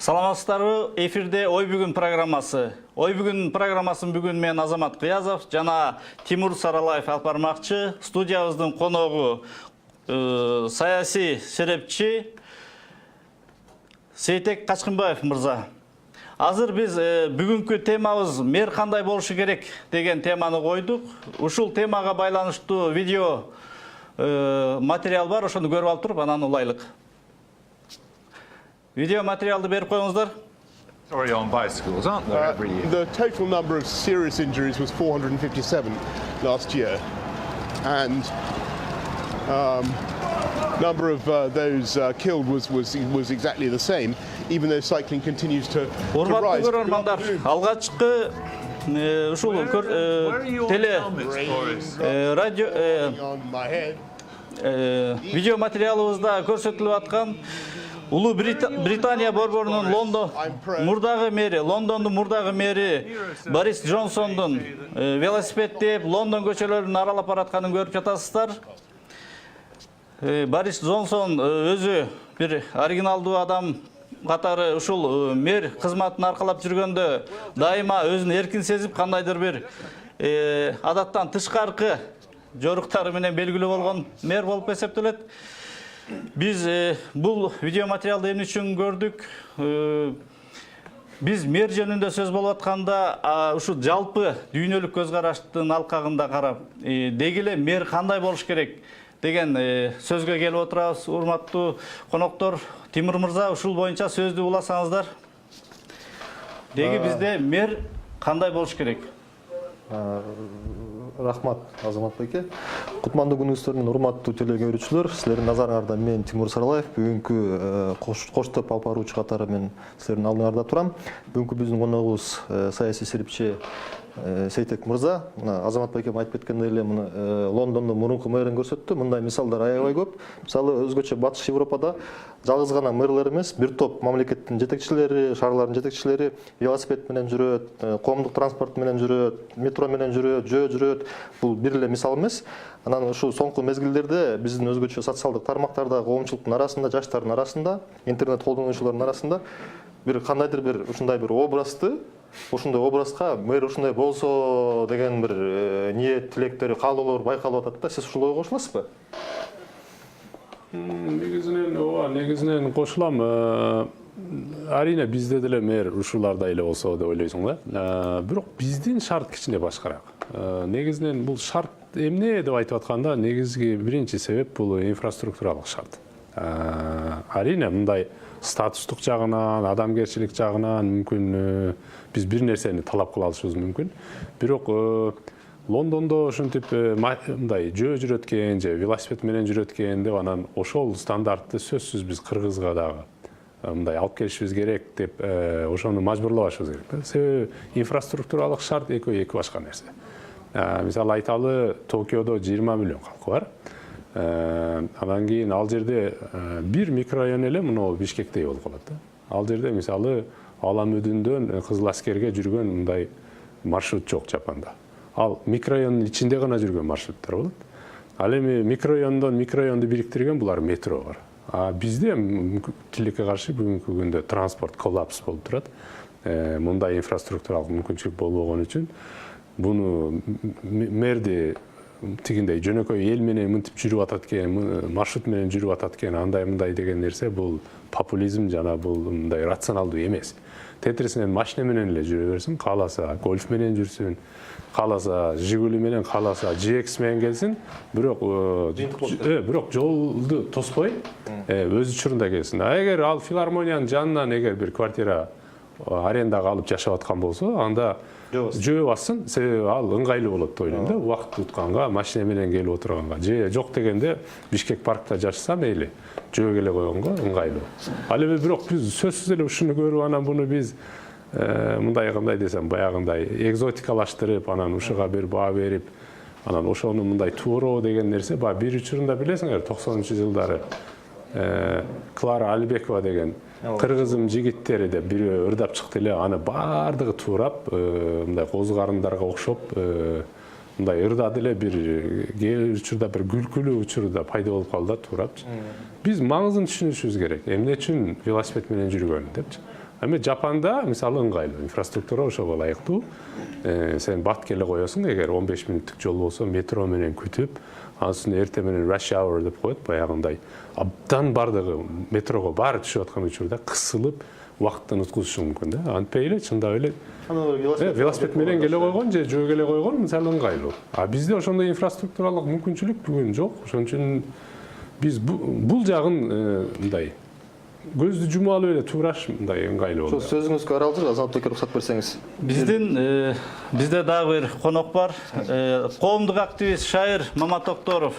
Саламатсыздарбы, эфирде Ой бүгүн программасы. Ой бүгүн программасын бүгүн мен Азамат Кыязов жана Тимур Саралаев алып бармакчы. Студиябыздын коногу саясий серепчи Сейтек Качкынбаев мырза. Азыр биз бүгүнкү темабыз мэр кандай болушу керек деген теманы койдук. Ушул темага байланыштуу видео материал бар, ошону көрүп алып туруп анан улайлык. Video материалды берип коюңуздар. Sorry, on bicycles, aren't there, every year? The total number of serious injuries was 457 last year, and number of those killed was exactly the same, even though cycling continues to Урматтуу rise. көрөрмандар, алгачкы ушул Where are your теле helmets for us? радио On my head. видео материалыбызда көрсөтүлүп аткан Улуу Британия борборунун мурдагы мэри, Лондондун мурдагы мэри Борис Джонсондун велосипедтеп Лондон көчөлөрүн аралап баратканын көрүп жатасыздар. Борис Джонсон өзү бир оригиналдуу адам катары ушул мэр кызматын аркалап жүргөндө дайыма өзүн эркин сезип, кандайдыр бир адаттан тышкаркы жоруктары менен белгилүү болгон мэр болуп эсептелет. Biz bu video материалды эмне үчүн көрдүк? Biz мэр жөнүндө сөз болуп атканда, ушу жалпы дүйнөлүк көз караштын алкагында карап, деги эле мэр кандай болуш керек деген сөзгө келип отурабыз. Урматтуу коноктор, Тимур мырза, ушул боюнча сөздү уласаңыздар. Деги бизде мэр кандай болуш керек? Рахмат, Азамат байке. Кутмандуу күнүңүздөр менен урматтуу теле көрүүчүлөр, силердин назарыңарда мен Тимур Саралаев, бүгүнкү коштоп алып баруучу катары мен силердин алдыңарда турам. Бүгүнкү биздин коногубуз саясий серепчи Сейтек мырза. Азамат байкем айтып кеткендей эле Лондондун мурунку мэрин көрсөттү. Мындай мисалдар аябай көп. Мисалы өзгөчө Батыш Европада жалгыз гана мэрлер эмес, бир топ мамлекеттин жетекчилери, шаарлардын жетекчилери велосипед менен жүрөт, коомдук транспорт менен жүрөт, метро менен жүрөт, жөө жүрөт. Бул бир эле мисал эмес. Анан ушул соңку мезгилдерде биздин өзгөчө социалдык тармактарда, коомчулуктун арасында, жаштардын арасында, интернет колдонуучулардын арасында бир кандайдыр бир ушундай бир образды, ошондой образга мэр ушундай болсо деген бир ниет, тилектери, каалоолор байкалып атат да. Сиз ушул ойго кошуласызбы? Негизинен кошулам. Арийне бизде деле мэр ушулардай эле болсо деп ойлойсуң да. Бирок биздин шарт кичине башкараак. Негизинен бул шарт эмне деп айтып атканда, негизги биринчи себеп бул инфраструктуралык шарт. Арийне мындай статустук жагынан, адамгерчилик жагынан мүмкүн биз бир нерсени талап кыла алышыбыз мүмкүн. Бирок Лондондо ушинтип мындай жөө жүрөткөн же велосипед менен жүрөткөн деп анан ошол стандартты сөзсүз биз Кыргызга дагы мындай алып келишибиз керек деп ошону мажбурлабашыбыз керек. Себеби инфраструктуралык шарт эки башка нерсе. Мисалы айталы, Токиодо 20 миллион калкы бар. Анан кийин ал жерде бир микрорайон эле мына Бишкектей болуп калат да. Ал жерде мисалы Алам өдүндөн Кызыл аскерге жүргөн мындай маршрут жок Жапанда. Ал микрорайондун ичинде гана жүргөн маршруттар болот. Ал эми микрорайондон микрорайонду бириктирген булар метро бар. Бизде тилекке каршы бүгүнкү күндө транспорт коллапс болуп турат. Мындай инфраструктуралык мүмкүнчүлүк болбогон үчүн буну мэрди тигиндей жөнөкөй эл менен мынтип жүрүп атат экен, маршрут менен жүрүп атат экен, андай мындай деген нерсе бул популизм жана бул мындай рационалдуу эмес. Тетресинен машина менен эле жүрө берсин, кааласа гольф менен жүрсүн, кааласа Жигули менен, кааласа GX менен келсин, бирок жолду тоспой өз учурунда келсин. Эгер ал филармониянын жанынан эгер бир квартира арендага алып жашап аткан болсо, анда жөө бассын, себеби ал ыңгайлуу болот деп ойлойм да. Убакыт утканга, машина менен келип отурганга, же жок дегенде Бишкек паркта жашаса мейли, жөө келе койгонго ыңгайлуу. Ал эми бирок биз сөзсүз эле ушуну көрүп, анан буну биз мындай кандай десем, баягындай экзотикалаштырып, анан ушуга бир баа берип, анан ошону мындай тууроо деген нерсе, бир учурунда билесиңер, 90-жылдары Клара Алибекова деген кыргызым жигиттери деп бирөө ырдап чыкты эле, аны баардыгы туурап, мындай коз карындарга окшоп, мындай ырдады эле, бир кээ учурда бир күлкүлүү учурда пайда болуп калды да туурап. Биз маңызын түшүнүшүбүз керек. Эмне үчүн велосипед менен жүргөн депчи. Эми Жапанда мисалы ыңгайлуу инфраструктура ошого ылайыктуу. Сен бат келе коесуң, эгер 15 мүнөттүк жол болсо метро менен күтүп, ансын эрте менен rush hour деп коет, баягындай абдан бардыгы метрого баары түшүп аткан учурда кысылып убакыттан уткузушу мүмкүн да. Антпай эле чындап эле велосипед менен келе койгон же жөө келе койгон мисалы ыңгайлуу. А бизде ошондой инфраструктуралык мүмкүнчүлүк бүгүн жок. Ошон үчүн биз бул жагын мындай көздү жумуп алып эле туураш мындай ыңгайлуу болду. Ошо сөзүңүзгө араласып Азамат Бекке уруксат берсеңиз. Бизде дагы бир конок бар. Коомдук активист шайыр Маматокторов.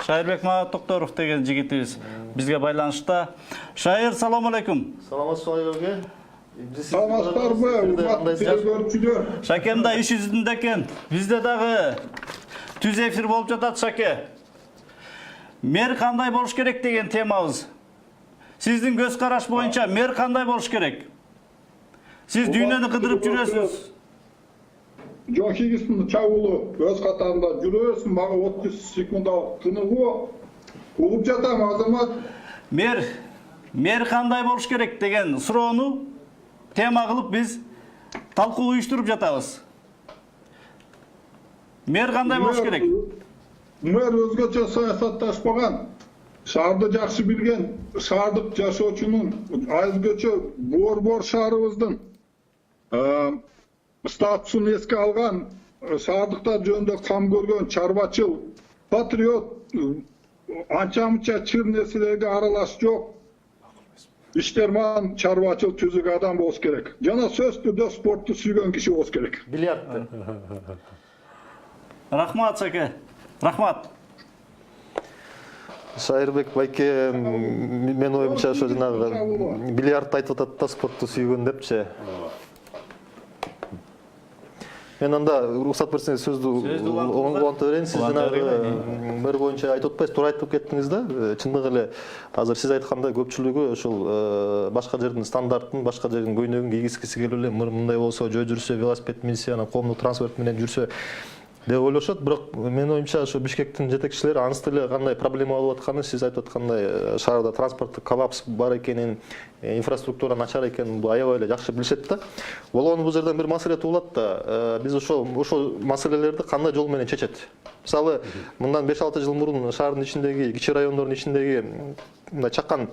Шайырбек Маматокторов деген жигитибиз бизге байланышта. Шайыр, салам алейкум. Саламатсызбы? Саламатсыздарбы, урматтуу телекөрүүчүлөр. Шакем да иш жүзүндө экен. Бизде дагы түз эфир болуп жатат, Шаке. Мэр кандай болуш керек деген темабыз. Сиздин көз караш боюнча мэр кандай болуш керек? Сиз дүйнөнү кыдырып жүрөсүз. Жошигисин чабуулу өз катарында жүрөсүн, мага 30 секундалык тыныгуу угуп жатам, Азамат. Мэр кандай болуш керек деген суроону тема кылып биз талкуу уюштуруп жатабыз. Мэр кандай болуш керек? Мэр өзгөчө саясатташпаган, шаарды жакшы билген, шаардык жашоочунун өзгөчө Борбор шаарыбыздын статусун эске алган, шаардыктар жөнүндө кам көргөн, чарбачыл, патриот, анча-мынча чыр нерселерге аралаш жок, иштерман, чарбачыл, түзүк адам болуш керек. Жана сөзсүз түрдө спортту сүйгөн киши болуш керек. Бильярдты. Рахмат, Шаке. Рахмат. Шайырбек байке, мен оюмча ошо жанагы бильярдты айтып атат да, спортту сүйгөн депчи. Мен анда уруксат берсеңиз сөздү уланта берейин. Сиз жанагы мэр боюнча айтып атпайсыз, туура айтып кеттиңиз да. Чындыгы эле азыр сиз айткандай көпчүлүгү ошол башка жердин стандартын, башка жердин көйнөгүн кийгизгиси келип эле мындай болсо, жөө жүрсө, велосипед минсе, анан коомдук транспорт менен жүрсө деп ойлошот. Бирок менин оюмча ошо Бишкектин жетекчилери анысы деле кандай проблема болуп атканын, сиз айтып аткандай шаарда транспорттук коллапс бар экенин, инфраструктура начар экенин аябай эле жакшы билишет да. Болгону бул жерден бир маселе туулат да. Биз ошол маселелерди кандай жол менен чечет? Мисалы, мындан 5-6 жыл мурун шаардын ичиндеги, кичи райондордун ичиндеги мындай чакан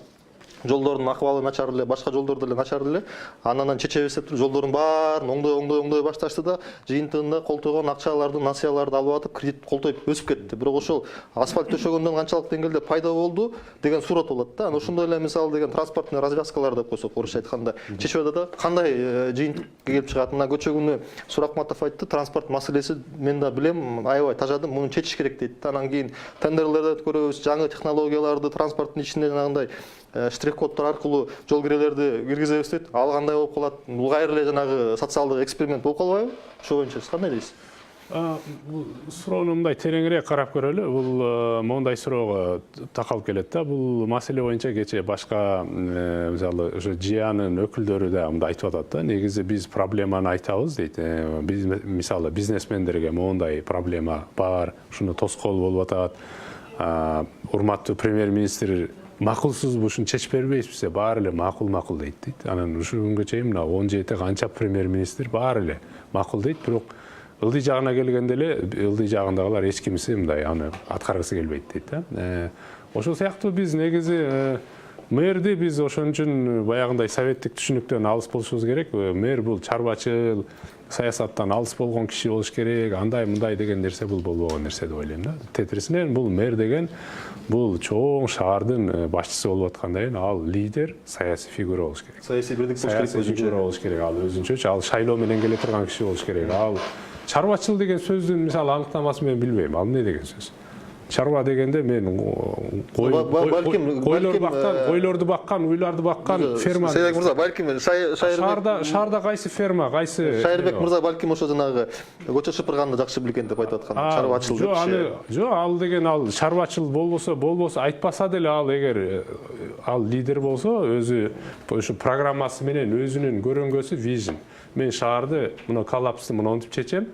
жолдордун акыбалы начар эле, башка жолдор деле начар эле. Анан чечебиз деп жолдордун баарын оңдой башташты да, жыйынтыгында колтойгон акчаларды, насыяларды алып атып, кредит колтоюп өсүп кетти. Бирок ошол асфальт төшөгөндөн канчалык деңгээлде пайда болду деген суроо болот да. Анан ошондой эле мисалы деген транспортный развязкалар деп койсок, орусча айтканда, Чечеведе да кандай жыйынтык келип чыгат. Мына көчө күнү Суракматов айтты, транспорт маселеси мен да билем, аябай тажадым, муну чечиш керек дейт. Анан кийин тендерлерди көрөбүз, жаңы технологияларды транспорттун ичинде жанагындай штрих-коддор аркылуу жол кирелерди киргизебиз дейт. Ал кандай болуп калат? Бул кайра эле жанагы социалдык эксперимент болуп калбайбы? Ошо боюнча сиз кандай дейсиз? Бул суроону мындай тереңирээк карап көрөлү. Бул моундай суроого такалып келет да. Бул маселе боюнча кечээ башка мисалы ошо ЖИАнын өкүлдөрү да мындай айтып атат да. Негизи биз проблеманы айтабыз дейт. Биз мисалы бизнесмендерге моундай проблема бар, ушуну тоскоол болуп атат. Урматтуу премьер-министр макулсузбу, ушуну чечип бербейсизби? Баары эле макул дейт. Анан ушул күнгө чейин мына 17 канча премьер-министр баары эле макул дейт. Бирок ылдый жагына келгенде эле ылдый жагындагылар эч кимиси мындай аны аткаргысы келбейт дейт да. Ошол сыяктуу биз негизи мэрди биз ошон үчүн баягындай советтик түшүнүктөн алыс болушубуз керек. Мэр бул чарбачыл, саясаттан алыс болгон киши болуш керек. Андай мындай деген нерсе бул болбогон нерсе деп ойлойм да. Тетирисинен бул мэр деген бул чоң шаардын башчысы болуп аткандай, ал лидер, саясий фигура болуш керек. Саясий биrdик болуш керек, саясий фигура болуш керек. Ал өзүнчөчү, ал шайлоо менен келе турган киши болуш керек. Ал чарбачыл деген сөздүн мисалы аныктамасын мен билбейм. Ал эмне деген сөз? Чарба дегенде мен койлорду баккан, уйларды баккан ферма. Шайырбек мырза, балким шаарда кайсы ферма, кайсы Шайырбек мырза балким ошо жанагы көчө шыпырганды жакшы билген деп айтып аткан. Чарбачыл депчи. Жок, ал деген ал чарбачыл болбосо айтпаса деле ал эгер ал лидер болсо, өзү ошо программасы менен өзүнүн көрөнгөсү vision. Мен шаарды мына коллапсты монтип чечем,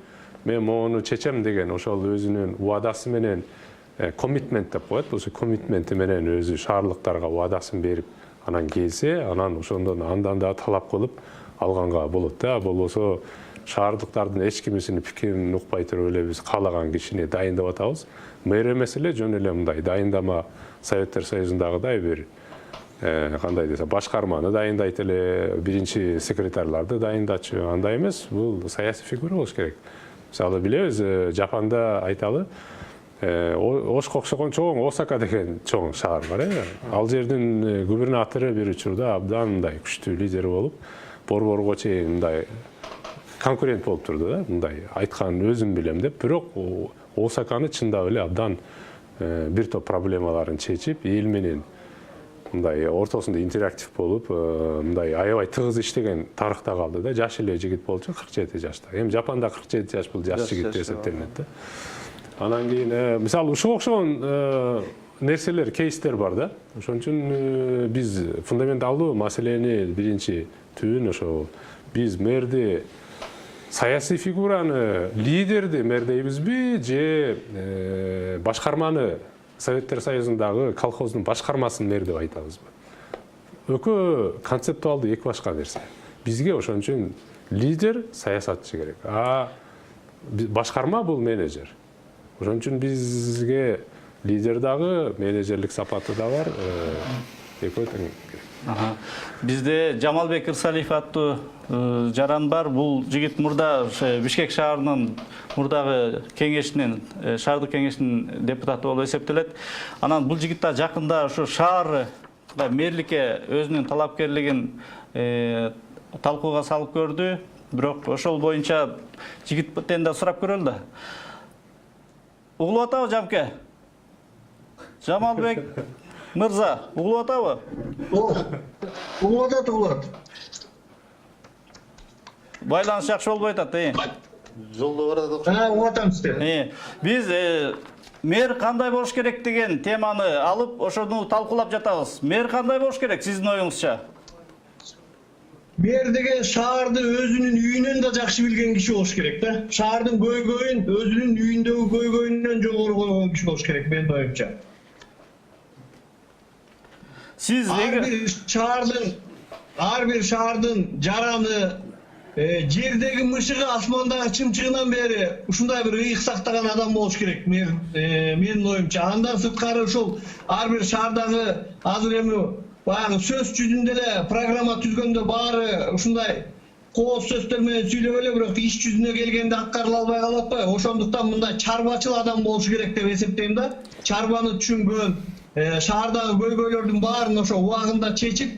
мен мону чечем деген ошол өзүнүн убадасы менен коммитмент деп коет. Ошо коммитменти менен өзү шаарлыктарга убадасын берип, анан келсе анан ошондон андан да талап кылып алганга болот да. Болбосо шаардыктардын эч кимисинин пикирин укпай туруп эле биз каалаган кишини дайындап атабыз. Мэр эмес эле жөн эле мындай дайындама Советтер Союзундагыдай бир кандай десе башкарманы дайындайт эле, биринчи секретарларды дайындачу, андай эмес. Бул саясий фигура болуш керек. Мисалы билебиз, Жапанда айталы, Ошко окшогон чоң Осака деген чоң шаар бар. Ал жердин губернатору бир учурда абдан мындай күчтүү лидер болуп, борборго чейин мындай конкурент болуп турду да, мындай айткан өзүм билем деп. Бирок Осаканы чындап эле абдан бир топ проблемаларын чечип, эл менен мындай ортосунда интерактив болуп, мындай аябай тыгыз иштеген тарыхта калды да. Жаш эле жигит болчу, 47 жашта. Эми Жапанда 47 жаш бул жаш жигит деп эсептелинет да. Анан кийин мисалы ушуга окшогон нерселер, кейстер бар да. Ошон үчүн биз фундаменталдуу маселени биринчи түбүн ошо биз мэрди, саясий фигураны, лидерди мэрдейбизби же башкарманы Советтер Союзундагы колхоздун башкармасын мэр деп айтабызбы? Экөө концептуалдуу эки башка нерсе. Бизге ошон үчүн лидер саясатчы керек. Башкарма бул менеджер. Ошон үчүн бизге лидер дагы, менеджерлик сапаты да бар. Экөө тең керек. Бизде Жамалбек Ырсалиев аттуу жаран бар. Бул жигит мурда Бишкек шаарынын мурдагы кеңешинин, шаардык кеңешинин депутаты болуп эсептелет. Анан бул жигит да жакында ушу шаар мэрликке өзүнүн талапкерлигин талкууга салып көрдү. Бирок ошол боюнча жигиттен да сурап көрөлү да. Угулуп атабы Жамке? Жамалбек мырза, угулуп атабы? Угулат. Байланыш жакшы болбой атат, Жолдо бар да. Угулатамыз де. Биз мэр кандай болуш керек деген теманы алып, ошону талкуулап жатабыз. Мэр кандай болуш керек сиздин оюңузча? Мэр деген шаарды өзүнүн үйүнөн да жакшы билген киши болуш керек да. Шаардын көйгөйүн өзүнүн үйүндөгү көйгөйүнөн жогору койгон киши болуш керек менин оюмча. Сиз ар бир шаардын жараны, жердеги мышыгы, асмандагы чымчыгынан бери ушундай бир ыйык сактаган адам болуш керек менин оюмча. Андан сырткары ушул ар бир шаардагы азыр эми баягы сөз жүзүндө эле программа түзгөндө баары ушундай кооз сөздөр менен сүйлөп эле, бирок иш жүзүнө келгенде аткарыла албай калып атпайбы? Ошондуктан мындай чарбачыл адам болуш керек деп эсептейм да. Чарбаны түшүнгөн, шаардагы көйгөйлөрдүн баарын ошо убагында чечип,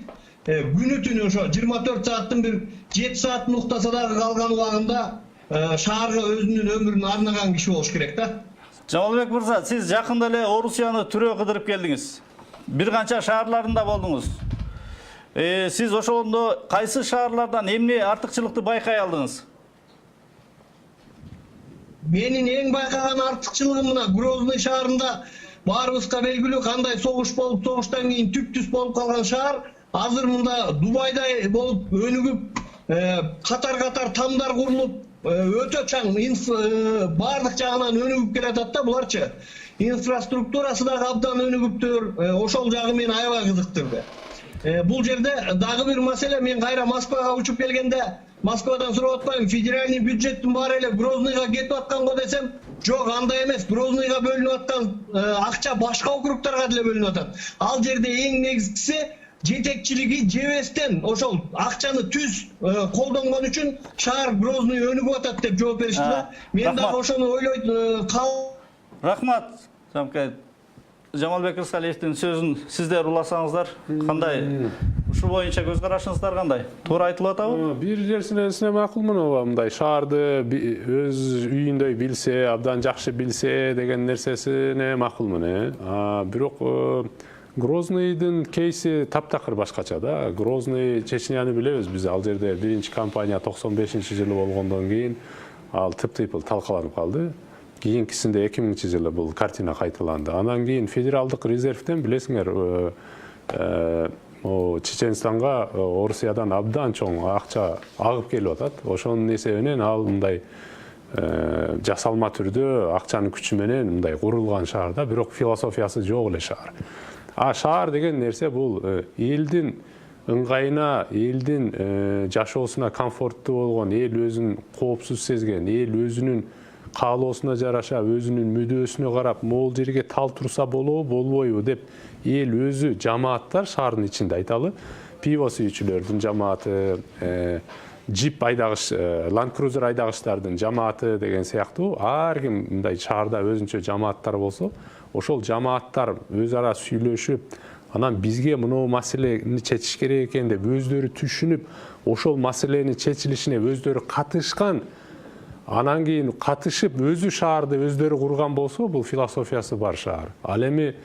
күнү түнү ошо 24 сааттын бир 7 саатын уктаса дагы калган убагында шаарга өзүнүн өмүрүн арнаган киши болуш керек да. Жамалбек мырза, сиз жакында эле Орусияны түрөө кыдырып келдиңиз. Бир канча шаарларында болдуңуз. Сиз ошондо кайсы шаарлардан эмне артыкчылыкты байкай алдыңыз? Менин эң байкаган артыкчылыгым мына Грозный шаарында баарыбызга белгилүү кандай согуш болуп, согуштан кийин түп-түз болуп калган шаар азыр мында Дубайдай болуп өнүгүп, катар-катар тамдар курулуп, өтө чаң баардык жагынан өнүгүп келатат да буларчы. Инфраструктурасы дагы абдан өнүгүптүр. Ошол жагы мени аябай кызыктырды. Бул жерде дагы бир маселе, мен кайра Москвага учуп келгенде Москвадан сурап атпайм, федеральный бюджеттин баары эле Грозныйга кетип атканго десем, жок, андай эмес. Грозныйга бөлүнүп аткан акча башка округтарга деле бөлүнүп атат. Ал жерде эң негизгиси жетекчилиги жебестен ошол акчаны түз колдонгон үчүн шаар Грозный өнүгүп атат деп жооп беришти да. Мен дагы ошону ойлойт. Рахмат, Жамке. Жамалбек Ырсалиевдин сөзүн сиздер уласаңыздар, кандай? Ушу боюнча көз карашыңыздар кандай? Туура айтылып атабы? Бир нерсине макулмун, мындай шаарды өз үйүндөй билсе, абдан жакшы билсе деген нерсесине макулмун. Бирок Грознойдун кейси таптакыр башкача да. Грозный Чечняны билебиз биз, ал жерде биринчи кампания 95-жылы болгондон кийин ал тып-тыйпыл талкаланып калды. Кийинкисинде 2000-жылы бул картина кайталанды. Андан кийин федералдык резервден билесиңер, Чеченстанга Орусиядан абдан чоң акча агып келип атат. Ошонун эсебинен ал мындай жасалма түрдө акчанын күчү менен мындай курулган шаар да, бирок философиясы жок эле шаар. Шаар деген нерсе бул элдин ыңгайына, элдин жашоосуна комфорттуу болгон, эл өзүн коопсуз сезген, эл өзүнүн каалоосуна жараша, өзүнүн мүдөөсүнө карап, могул жерге тал турса болобу, болбойбу деп эл өзү жамааттар шаардын ичинде айталы, пиво сүйүүчүлөрдүн жамааты, джип айдагыш, Land Cruiser айдагычтардын жамааты деген сыяктуу ар ким мындай шаарда өзүнчө жамааттар болсо, ошол жамааттар өз ара сүйлөшүп, анан бизге мынау маселени чечиш керек экен деп өздөрү түшүнүп, ошол маселенин чечилишине өздөрү катышкан, анан кийин катышып өзү шаарды өздөрү курган болсо, бул философиясы бар шаар. Ал эми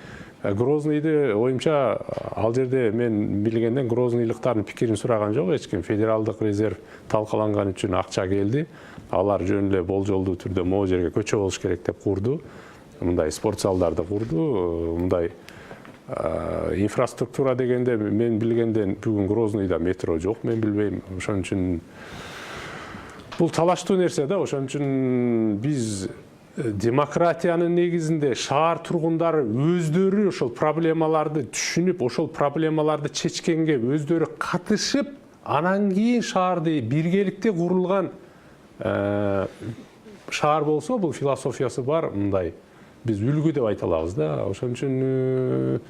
Грозныйды оюмча ал жерде мен билгенден Грозныйлыктардын пикирин сураган жок эч ким. Федералдык резерв талкаланган үчүн акча келди. Алар жөн эле болжолдуу түрдө могу жерге көчө болуш керек деп курду. Мындай спорт залдарды курду. Мындай инфраструктура дегенде мен билгенден бүгүн Грозныйда метро жок, мен билбейм. Ошон үчүн бул талаштуу нерсе да. Ошон үчүн биз демократиянын негизинде шаар тургундары өздөрү ошол проблемаларды түшүнүп, ошол проблемаларды чечкенге өздөрү катышып, анан кийин шаарды биргеликте курулган шаар болсо, бул философиясы бар, мындай биз үлгү деп айта алабыз да. Ошон үчүн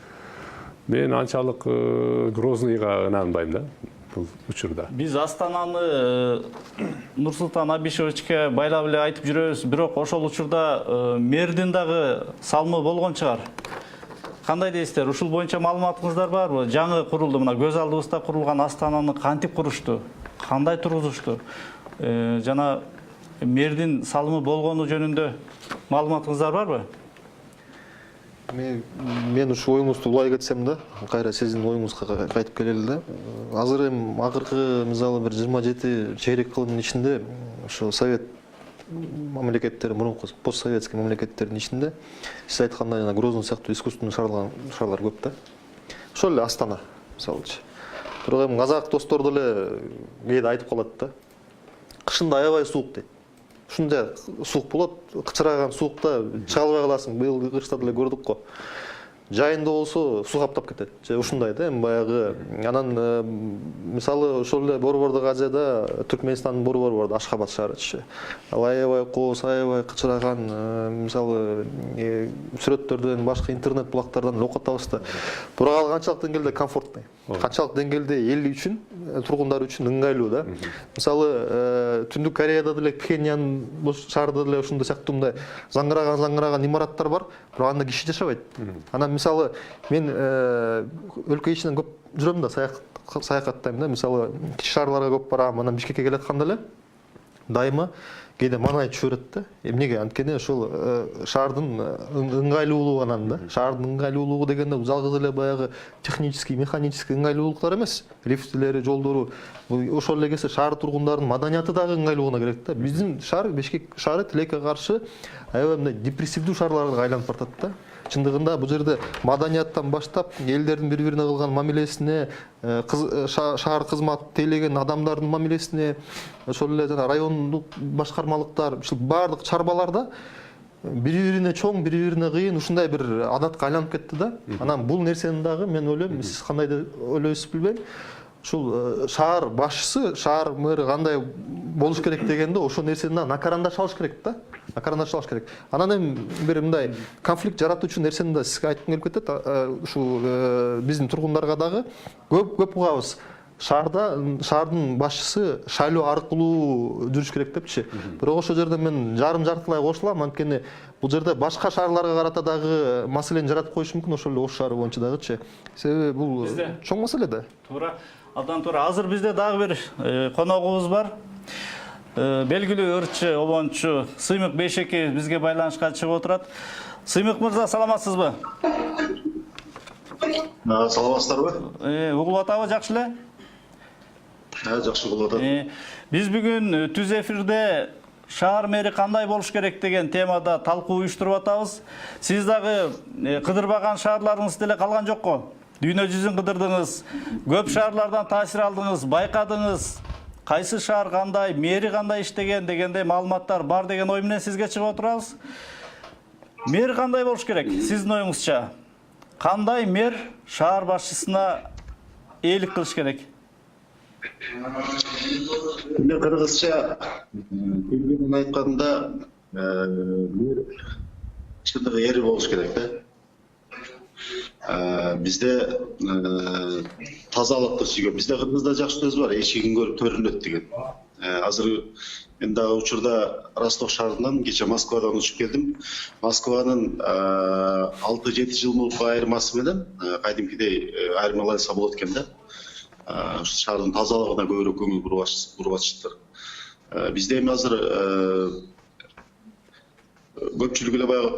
мен анчалык Грозныйга ынанбайм да бул учурда. Биз Астананы Нурсултан Абишевичке байлап эле айтып жүрөбүз, бирок ошол учурда мэрдин дагы салмы болгон чыгар. Кандай дейсиздер? Ушул боюнча маалыматыңыздар барбы? Жаңы курулду, мына көз алдыбызда курулган Астананы кантип курушту? Кандай тургузушту? Жана мэрдин салымы болгону жөнүндө маалыматыңыздар барбы? Мен ушу оюңузду улай кетсем да, кайра сиздин оюңузга кайтып келели да. Азыр эми акыркы мисалы бир 27 чейрек кылымдын ичинде ошо совет мамлекеттери, мурунку постсоветский мамлекеттердин ичинде сиз айткандай жана Грозный сыяктуу искусственный шаарлар көп да. Ошол эле Астана мисалычы. Бирок эми казак достор деле кээде айтып калат да. Кышында аябай суук дейт. Ушундай суук болот, кычыраган суукта чыга албай каласың. Быйыл кышта деле көрдүк го. Жайында болсо суу каптап кетет. Же ушундай да, эми баягы. Анан мисалы ошол эле Борбордук Азияда Түркмөнстандын борбору бар, Ашхабад шаарычы. Ал аябай кооз, аябай кычыраган, мисалы сүрөттөрдөн, башка интернет булактардан окутабыз да. Бирок ал канчалык деңгээлде комфортный, канчалык деңгээлде эл үчүн, тургундар үчүн ыңгайлуу да. Мисалы Түндүк Кореяда деле Пхеньян шаарда деле ушундай сыяктуу заңгыраган имараттар бар, бирок анда киши жашабайт. Анан мисалы мен өлкө ичинен көп жүрөм да, саякаттайм да. Мисалы кичи шаарларга көп барам, анан Бишкекке келатканда эле дайыма кээде маңай түшүп берет да. Эмнеге? Анткени ошол шаардын ыңгайлуулугу анан да. Шаардын ыңгайлуулугу дегенде жалгыз эле баягы технический, механический ыңгайлуулуктар эмес. Лифтилери, жолдору, ошол эле келсе шаар тургундарынын маданияты дагы ыңгайлуугуна керек да. Биздин шаар, Бишкек шаары тилекке каршы аябай мындай депрессивдүү шаарларга айланып баратат да. Чындыгында бул жерде маданияттан баштап элдердин бири-бирине кылган мамилесине, шаар кызмат тейлеген адамдардын мамилесине, ошол эле жана райондук башкармалыктар, ушул баардык чарбаларда бири-бирине чоң, бири-бирине кыйын ушундай бир адатка айланып кетти да. Анан бул нерсени дагы мен ойлойм, сиз кандай деп ойлойсуз билбейм. Ушул шаар башчысы, шаар мэрі кандай болуш керек дегенде ошол нерсени накарандаш алыш керек да. Накарандаш алыш керек. Анан эми бир мындай конфликт жаратуучу нерсени да сизге айткым келип кетет. Ушул биздин тургундарга дагы көп угабыз. Шаардын башчысы шайлоо аркылуу жүрүш керек депчи. Бирок ошол жерде мен жарым-жартылай кошулам, анткени бул жерде башка шаарларга карата дагы маселени жаратып коюш мүмкүн, ошол эле Ош шаары боюнча дагычы. Себеби бул чоң маселе да. Туура. Абдан туура. Азыр бизде дагы бир коногубуз бар. Белгилүү ырчы, обончу Сыймык Бейшеки бизге байланышка чыгып отурат. Сыймык мырза, саламатсызбы? Саламатсыздарбы? Угулуп атабы, жакшы эле? Жакшы угулуп атат. Биз бүгүн түз эфирде шаар мэри кандай болуш керек деген темада талкуу уюштуруп атабыз. Сиз дагы кыдырбаган шаарларыңыз деле калган жокко? Дүйнө жүзүн кыдырдыңыз, көп шаарлардан таасир алдыңыз, байкадыңыз. Кайсы шаар кандай, мэри кандай иштеген дегендей маалыматтар бар деген ой менен сизге чыгып отурабыз. Мэри кандай болуш керек, сиздин оюңузча? Кандай мэр шаар башчысына ээлик кылыш керек? Мен кыргызча билгенин айтканда мэр чындыгы эри болуш керек да. Бизде тазалыкты сүйгөн, бизде кыргызда жакшы сөз бар, эшигин көрүп төрүнөт деген. Азыр мен дагы учурда Ростов шаарынан кече Москвадан учуп келдим. Москванын 6-7 жылдык айырмасы менен кайдимкидей айырмалайса болот экен да. Шаардын тазалыгына көбүрөөк көңүл буруп атышыптыр. Бизде эми азыр көпчүлүк эле баягы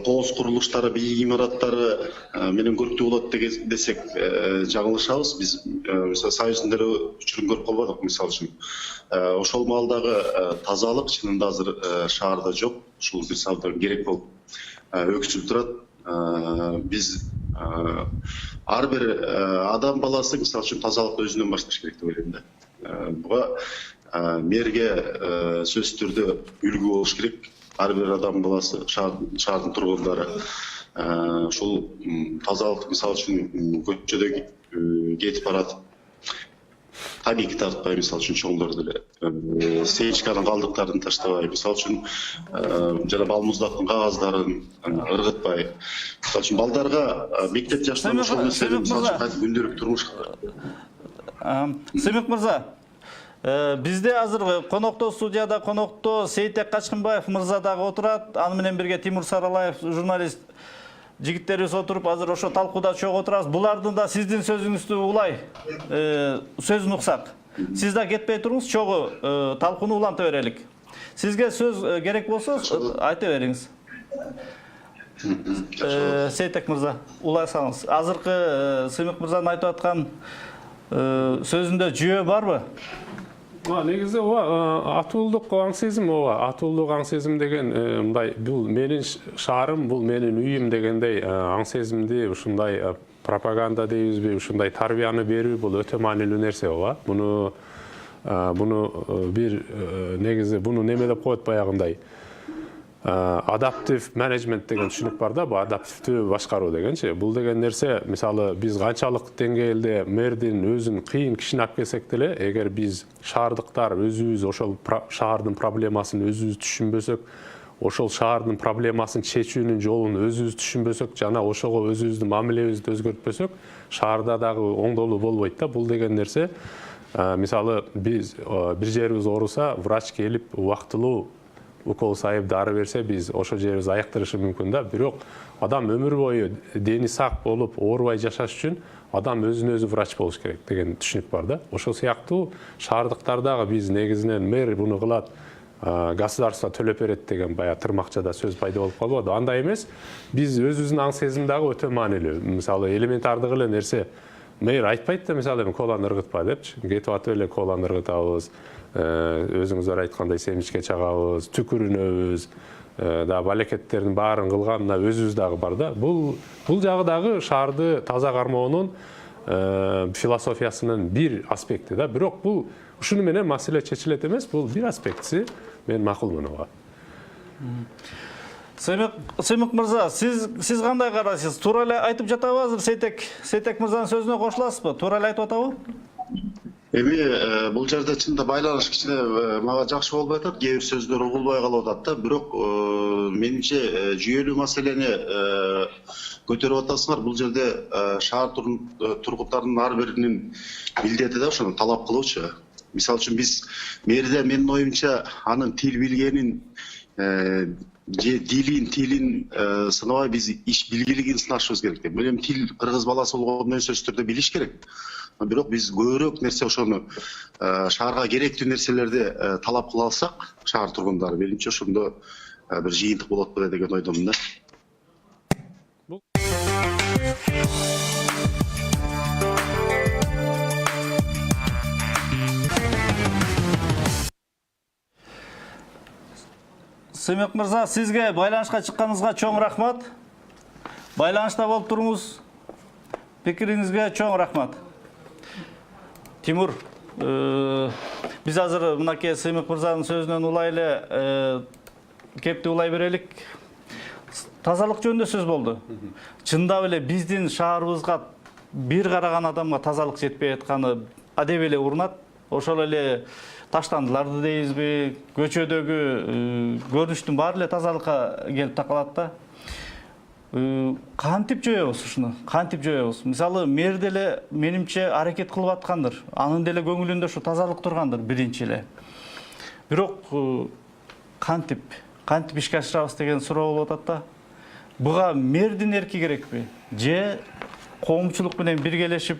кооз курулуштары, бийик имараттары менен көрктүү болот десек жаңылышабыз. Биз мисалы Союздун деле учурун көрүп калбадык мисалы үчүн. Ошол маалдагы тазалык чынында азыр шаарда жок. Ушул бир сабдан керек болуп өксүп турат. Биз ар бир адам баласы мисалы үчүн тазалыкты өзүнөн башташ керек деп ойлойм да. Буга мэрге сөзсүз түрдө үлгү болуш керек. Ар бир адам баласы, шаардын тургундары ушул тазалык мисалы үчүн көчөдө кетип баратып табийки тартпай, мисалы үчүн чоңдор деле сеечканын калдыктарын таштабай, мисалы үчүн жана балмуздактын кагаздарын ыргытпай, мисалы үчүн балдарга мектеп жаштан ошол нерсени мисалы үчүн кайтып күндөлүк турмушка. Сыймык мырза, бизде азыр конокто, студияда конокто Сейтек Качкынбаев мырза дагы отурат. Аны менен бирге Тимур Саралаев, журналист жигиттерибиз отуруп, азыр ошо талкууда чогуу отурабыз. Булардын да сиздин сөзүңүздү улай сөзүн уксак. Сиз да кетпей туруңуз, чогуу талкууну уланта берелик. Сизге сөз керек болсо айта бериңиз. Сейтек мырза, улайсаңыз. Азыркы Сыймык мырзанын айтып аткан сөзүндө жүйө барбы? Негизи атуулдук аң сезим, атуулдук аң сезим деген мындай, бул менин шаарым, бул менин үйүм дегендей аң сезимди ушундай пропаганда дейбизби, ушундай тарбияны берүү бул өтө маанилүү нерсе Буну бир негизи буну неме деп коет баягындай адаптив менеджмент деген түшүнүк бар да, бул адаптивдүү башкаруу дегенчи. Бул деген нерсе, мисалы биз канчалык деңгээлде мэрдин өзүн кыйын кишине алып келсек деле, эгер биз шаардыктар өзүбүз ошол шаардын проблемасын өзүбүз түшүнбөсөк, ошол шаардын проблемасын чечүүнүн жолун өзүбүз түшүнбөсөк, жана ошого өзүбүздүн мамилебизди өзгөртпөсөк, шаарда дагы оңдолуу болбойт да. Бул деген нерсе, мисалы биз бир жерибиз ооруса, врач келип убактылуу укол сайып дары берсе, биз ошол жерибиз аяктырышы мүмкүн да. Бирок адам өмүр бою дени сак болуп, оорубай жашаш үчүн адам өзүнө өзү врач болуш керек деген түшүнүк бар да. Ошол сыяктуу шаардыктардагы биз негизинен мэр буну кылат, государство төлөп берет деген баягы тырмакчада сөз пайда болуп калбады. Андай эмес. Биз өзүбүздүн аң сезим дагы өтө маанилүү. Мисалы элементардык эле нерсе, мэр айтпайт да, мисалы коланы ыргытпа депчи. Кетип атып эле коланы ыргытабыз. Өзүңүздөр айткандай семичке чагабыз, түкүрүнөбүз, да балекеттердин баарын кылганына өзүбүз дагы бар да. Бул жагы дагы шаарды таза кармоонун философиясынын бир аспекти да. Бирок бул ушуну менен маселе чечилет эмес, бул бир аспектиси. Мен макулмун ага. Сыймык мырза, сиз кандай карайсыз? Туура эле айтып жатабы азыр Сейтек мырзанын сөзүнө кошуласызбы? Туура эле айтып атабы? Эми бул жерде чында байланыш кичине мага жакшы болбой атат, кээ бир сөздөр угулбай калып атат да. Бирок менимче жүйөлүү маселени көтөрүп атасыңар. Бул жерде шаар тургундарынын ар биринин милдети да ошону талап кылуучу. Мисалы үчүн биз мэрде менин оюмча анын тил билгенин же тилин сынабай биз иш билгилигин сынашыбыз керек деп. Мен тил кыргыз баласы болгондон сөзсүз түрдө билиш керек. Бирок биз көбүрөөк нерсе ошону шаарга керектүү нерселерди талап кыла алсак, шаар тургундары менимче ошондо бир жыйынтык болот беле деген ойдомун да. Сыймык мырза, сизге байланышка чыкканыңызга чоң рахмат. Байланышта болуп туруңуз. Пикириңизге чоң рахмат. Тимур, биз азыр мынакей Сыймык мырзанын сөзүнөн улай эле кепти улай берелик. тазалык жөнүндө сөз болду. Чындап эле биздин шаарыбызга бир караган адамга тазалык жетпей атканы адеп эле урунат. Ошол эле таштандыларды дейбизби, көчөдөгү көрүнүштүн баары эле тазалыкка келип такалат да. Кантип жоебуз ушуну? Кантип жоебуз? Мисалы, мэр деле менимче аракет кылып аткандыр. Анын деле көңүлүндө ушу тазалык тургандыр биринчи эле. Бирок кантип ишке ашырабыз деген суроо болуп атат да. Буга мэрдин эрки керекпи? Же коомчулук менен биргелешип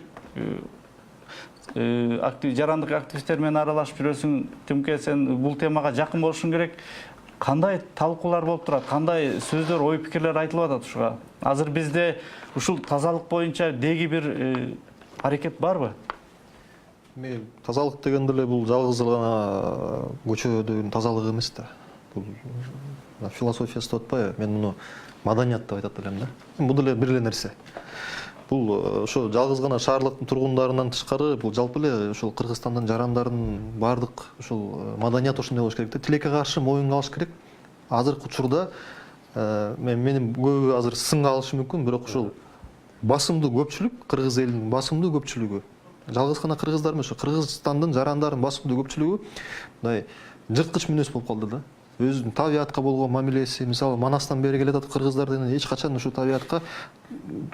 жарандык активисттер менен аралашып жүрөсүң, Тимке, сен бул темага жакын болушуң керек. Кандай талкуулар болуп турат? Кандай сөздөр, ой пикирлер айтылып атат ушуга? Азыр бизде ушул тазалык боюнча деги бир аракет барбы? Тазалык дегенде эле бул жалгыз гана көчөдүн тазалыгы эмес да. Бул философиясы деп атпайбы? Мен муну маданият деп айтат элем да. Бул деле бир эле нерсе. Бул ошо жалгыз гана шаарлыктын тургундарынан тышкары, бул жалпы эле ошол Кыргызстандын жарандарын бардык ошол маданият ошондой болуш керек да. Тилекке каршы моюнга алыш керек. Азыркы учурда менин көбү азыр сынга алышы мүмкүн, бирок ошол басымдуу көпчүлүк, кыргыз элинин басымдуу көпчүлүгү, жалгыз гана кыргыздар эмес, Кыргызстандын жарандарынын басымдуу көпчүлүгү мындай жырткыч мүнөз болуп калды да. Өзүнүн табиятка болгон мамилеси, мисалы, Манастан бери келе жатат кыргыздар деген эч качан ушу табиятка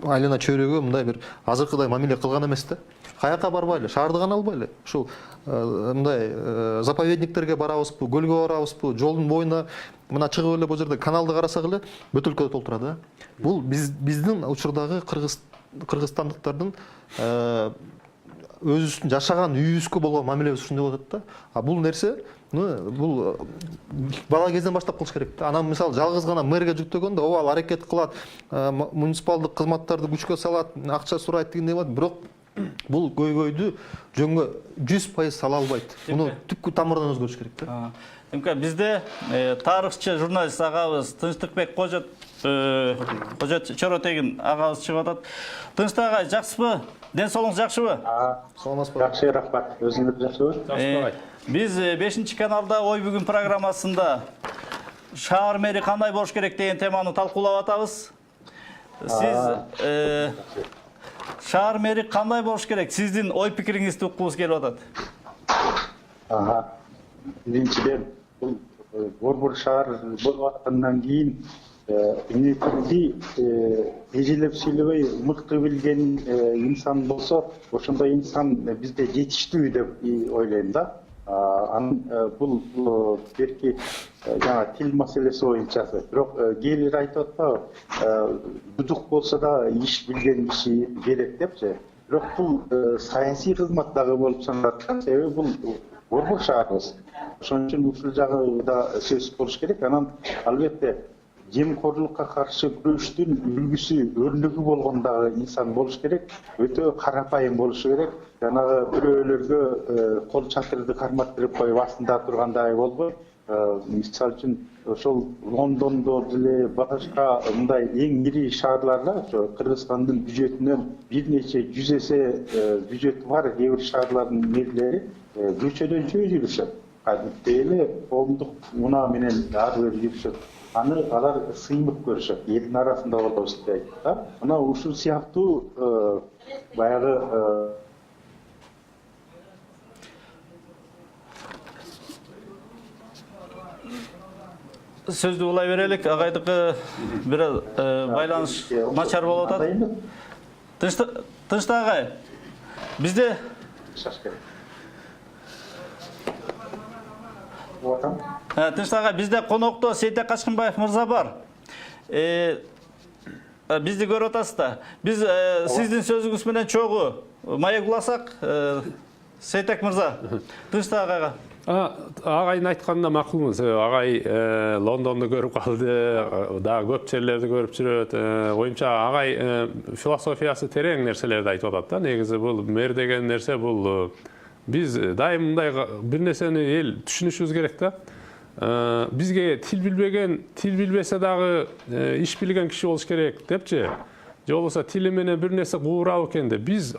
айлана чөйрөгө мындай бир азыркыдай мамиле кылган эмес да. Каяка барбайлы, шаарды гана албайлы. Ушул мындай заповедниктерге барабызбы, көлгө барабызбы, жолдун боюна мына чыгып эле бул жерде каналды карасак эле бүт өлкөдө толтура да. Бул биздин учурдагы кыргызстандыктардын өзүбүздүн жашаган үйүбүзгө болгон мамилебиз ушундай болуп атат да. А бул нерсе бул бала кезден баштап кылыш керек да. Анан мисалы жалгыз гана мэрге жүктөгөндө ал аракет кылат, муниципалдык кызматтарды күчкө салат, акча сурайт дегендей болот, бирок бул көйгөйдү жөнгө 100% сала албайт. Муну түпкү тамырынан өзгөрүш керек да. Тимке, бизде тарыхчы журналист агабыз Тынчтыкбек Кожот Чоротегин агабыз чыгып атат. Тынчтык агай, жакшысызбы? Ден соолугуңуз жакшыбы? Саламатсызбы? Жакшы, рахмат. Өзүңүз жакшыбы? Жакшы. Биз 5-каналда Ой бүгүн программасында шаар мэри кандай болуш керек деген теманы талкуулап атабыз. Сиз шаар мэри кандай болуш керек? Сиздин ой пикириңизди уккубуз келип атат. Биринчиден, бул борбор шаар болуп аткандан кийин үнөкүнди эжелеп сүйлөбөй мыкты билген инсан болсо, ошондой инсан бизде жетиштүү деп ойлойм да. Анын бул берки жана тил маселеси боюнча, бирок кээбир айтып атпайбы, будук болсо да иш билген киши керек депчи. Бирок бул саясий кызмат дагы болуп саналат, себеби бул борбор шаарыбыз. Ошон үчүн ушул жагы да сөз болуш керек. Анан албетте жемкорлукка каршы күрөштүн үлгүсү, өрнөгү болгон дагы инсан болуш керек. Өтө карапайым болушу керек. Жанагы бирөөлөргө кол чатырды карматтырып коюп астында тургандай болбой, мисалы үчүн ошол Лондондо деле башка мындай эң ири шаарларда, ошо Кыргызстандын бюджетинен бир нече 100 эсе бюджети бар кээ бир шаарлардын мэрлери көчөдөн жөө жүрүшөт. Кадимки эле коомдук унаа менен ар бери жүрүшөт. Аны алар сыймык көрүшөт, элдин арасында болобуз деп айтты да. Мына ушул сыяктуу баягы Сөздү улай берелик, агайдыкы бир байланыш начар болуп атат. Тынчтык агай, бизде Тынчтык агай, бизде конокто Сейтек Качкынбаев мырза бар. Бизди көрүп атасыз да. Биз сиздин сөзүңүз менен чогуу маегуласак, Сейтек мырза, Тынчтык агайга. Агайдын айтканына макулмуз. Агай Лондонду көрүп калды, дагы көп жерлерди көрүп жүрөт. Оюмча агай философиясы терең нерселерди айтып атат да. Негизи бул мэр деген нерсе бул биз дайым мындай бир нерсени эл түшүнүшүбүз керек да. Бизге тил билбесе дагы иш билген киши болуш керек депчи. Же болбосо тили менен бир нерсе куурабы экен деп биз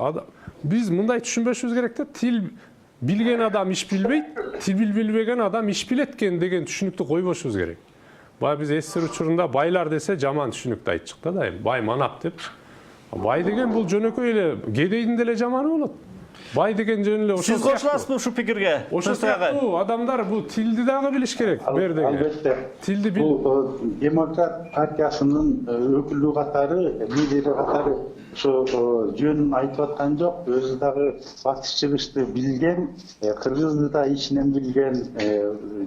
мындай түшүнбөшүбүз керек да. Тил билген адам иш билбейт, тил билбеген адам иш билет экен деген түшүнүктү койбошубуз керек. Баягы биз эсир учурунда байлар десе жаман түшүнүктүү айтчык да дайым. Бай манап деп. Бай деген бул жөнөкөй эле кедейдин деле жаманы болот. Бай деген жөн эле ошол. Сиз кошуласызбы ушул пикирге? Ошол сыяктуу адамдар бул тилди дагы билиш керек. Бер деген. Албетте. Тилди бил. Бул Демократ партиясынын өкүлү катары, лидери катары ошо жөнүн айтып аткан жок. Өзү дагы батыш чыгышты билген, кыргызды да ичинен билген,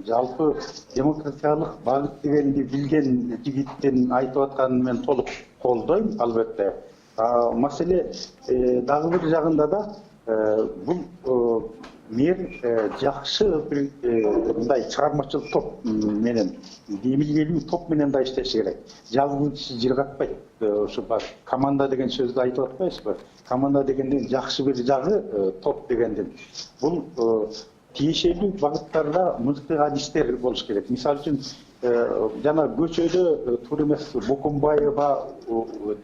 жалпы демократиялык багыт дегенди билген жигиттин айтып атканын мен толук колдойм, албетте. Маселе дагы бир жагында да бул мэр жакшы бир мындай чыгармачыл топ менен, демилгелүү топ менен да иштеш керек. Жалгыз киши жыргатпайт. Ошо команда деген сөздү айтып атпайсызбы? Команда дегендин жакшы бир жагы топ дегендин. Бул тиешелүү багыттарда мыкты адистер болуш керек. Мисалы үчүн жана көчөдө туура эмес Букумбаева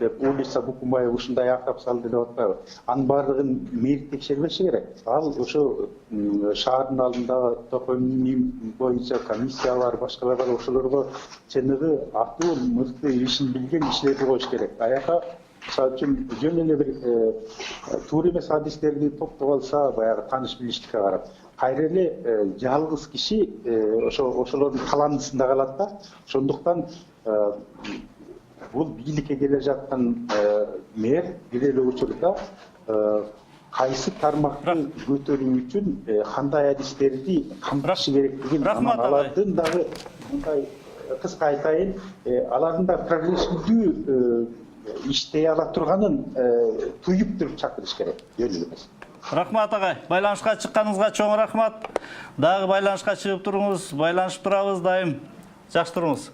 деп улица Букумбаева ушундай атап салды деп атпайбы? Анын баардыгын мэр текшербеши керек. Ал ошо шаардын алдындагы топоним боюнча комиссиялар, башкалар бар, ошолорго чыныгы аттуу мыкты ишин билген кишилерди коюш керек. Аяка мисалы үчүн жөн эле бир туура эмес адистерди топтоп алса, баягы тааныш билиштикке карап, кайра эле жалгыз киши ошолордун каландысында калат да. Ошондуктан бул бийликке келе жаткан мэр бир эле учурда кайсы тармакты көтөрүү үчүн кандай адистерди камтышы керектигин, алардын дагы мындай кыска айтайын, алардын да прогрессивдүү иштей ала турганын туюп туруп чакырыш керек, жөн эле эмес. Рахмат агай, байланышка чыкканыңызга чоң рахмат. Дагы байланышка чыгып туруңуз, байланышып турабыз дайым. Жакшы туруңуз.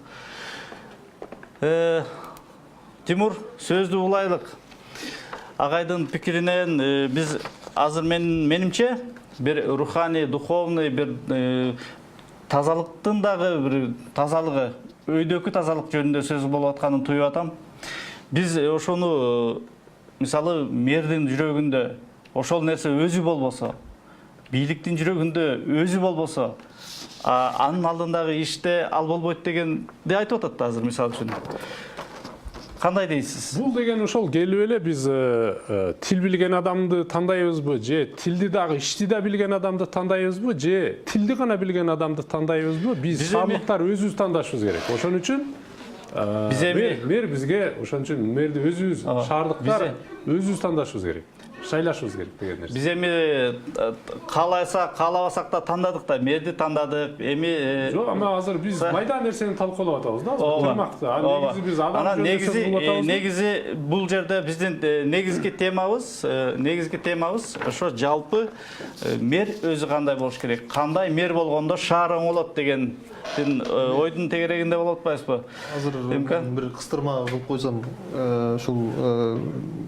Тимур, сөздү улайлык. Агайдын пикиринен биз азыр менимче бир руханий, духовный бир тазалыктын дагы бир тазалыгы, өйдөкү тазалык жөнүндө сөз болуп атканын туюп атам. Биз ошону мисалы мэрдин жүрөгүндө ошол нерсе өзү болбосо, бийликтин жүрөгүндө өзү болбосо, анын алдындагы иште ал болбойт дегенди айтып атат азыр мисалы үчүн. Кандай дейсиз? Бул деген ошол келип эле биз тил билген адамды тандайбызбы, же тилди дагы ишти да билген адамды тандайбызбы, же тилди гана билген адамды тандайбызбы? Биз шаардыктар өзүбүз тандашыбыз керек. Ошон үчүн мэр бизге ошон үчүн мэрди өзүбүз, шаардыктар өзүбүз тандашыбыз керек. Шайлашыбыз керек деген нерсе. Биз эми кааласак, каалабасак да тандадык да, мэрди тандадык. Эми жок, ама азыр биз майда нерсени талкуулап атабыз да. Тырмакты. Негизи биз адам негизи бул жерде биздин негизги темабыз ошо жалпы мэр өзү кандай болуш керек, кандай мэр болгондо шаар оңолот деген ойдун тегерегинде болуп атпайсызбы? Азыр бир кыстырма кылып койсом, ушул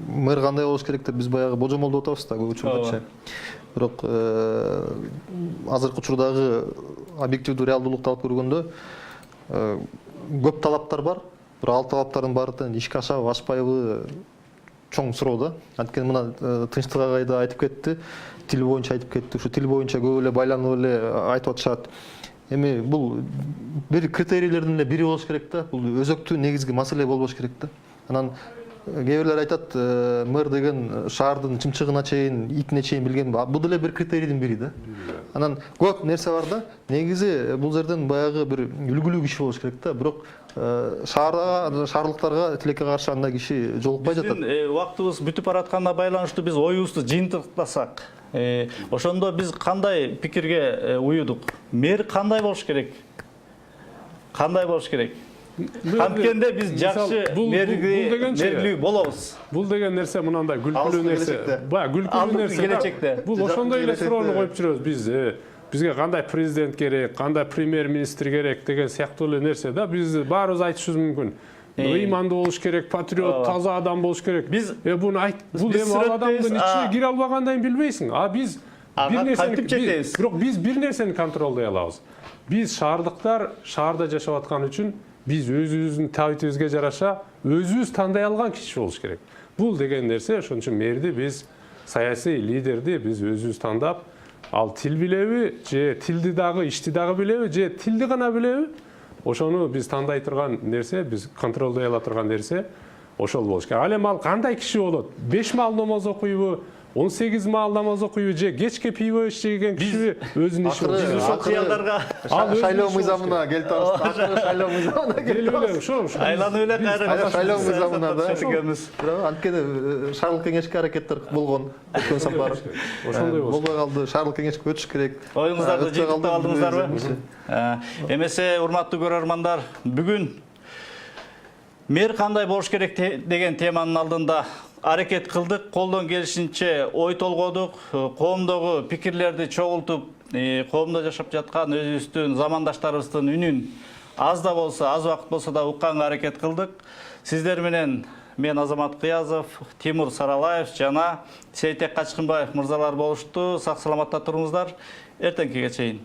мэр кандай болуш керек деп биз баягы божомолдоп атабыз да көп учурдачы. Бирок азыркы учурдагы объективдүү реалдуулукту алып көргөндө көп талаптар бар. Бирок ал талаптардын баары ишке ашабы, ашпайбы чоң суроо да. Анткени мына Тынчтык агай да айтып кетти, тил боюнча айтып кетти. Ушу тил боюнча көп эле байланып эле айтып атышат. Эми бул бир критерийлердин эле бири болуш керек да. Бул өзөктүү негизги маселе болбош керек да. Анан кээ бирлер айтат, мэр деген шаардын чымчыгына чейин, итине чейин билген. Бул деле бир критерийдин бири да. Анан көп нерсе бар да. Негизи бул жерден баягы бир үлгүлүү киши болуш керек да. Бирок шаарлыктарга тилекке каршы андай киши жолукпай жатат. Биздин убактыбыз бүтүп баратканына байланыштуу биз оюбузду жыйынтыктасак, ошондо биз кандай пикирге уюдук? Мэр кандай болуш керек? Кандай болуш керек? Анткенде биз жакшы мерлүү болобуз. Бул деген нерсе мынандай күлкүлүү нерсе. Бая күлкүлүү нерсе. Келечекте. Бул ошондой эле суроону коюп жүрөбүз биз. Бизге кандай президент керек, кандай премьер-министр керек деген сыяктуу эле нерсе да. Биз баарыбыз айтышыбыз мүмкүн. Ыймандуу болуш керек, патриот, таза адам болуш керек. Биз буну айт. Бул эми ал адамдын ичине кире албагандайын билбейсиң. Биз бир нерсени бирок биз бир нерсени контролдой алабыз. Биз шаардыктар шаарда жашап аткан үчүн биз өзүбүздүн табитибизге жараша өзүбүз тандай алган киши болуш керек. Бул деген нерсе ошон үчүн мэрди биз, саясий лидерди биз өзүбүз тандап, ал тил билеби, же тилди дагы, ишти дагы билеби, же тилди гана билеби, ошону биз тандай турган нерсе, биз контролдой ала турган нерсе ошол болуш керек. Ал эми ал кандай киши болот? 5 маал намаз окуйбу, 18 маал намаз окуйбу же кечке пиво ичкен киши өзүнүн иши болот. Биз ушул кыялдарга шайлоо мыйзамына келип атабыз. Акыры шайлоо мыйзамына келип эле ошо айланып эле кайра шайлоо мыйзамына да чечкенбиз. анткени шаардык кеңешке аракеттер болгон өткөн сапар. ошондой болуш. Болбой калды, шаардык кеңешке өтүш керек. Оюңуздарды жетиктеп алдыңыздарбы? Эмесе урматтуу көрөрмандар, бүгүн мэр кандай болуш керек деген теманын алдында аракет кылдык, колдон келишинче ой толгодук, коомдогу пикирлерди чогултуп, коомдо жашап жаткан өзүбүздүн замандаштарыбыздын үнүн аз да болсо, аз убакыт болсо да укканга аракет кылдык. Сиздер менен мен Азамат Кыязов, Тимур Саралаев жана Сейтек Качкынбаев мырзалар болушту. Сак саламатта туруңуздар. Эртеңкиге чейин.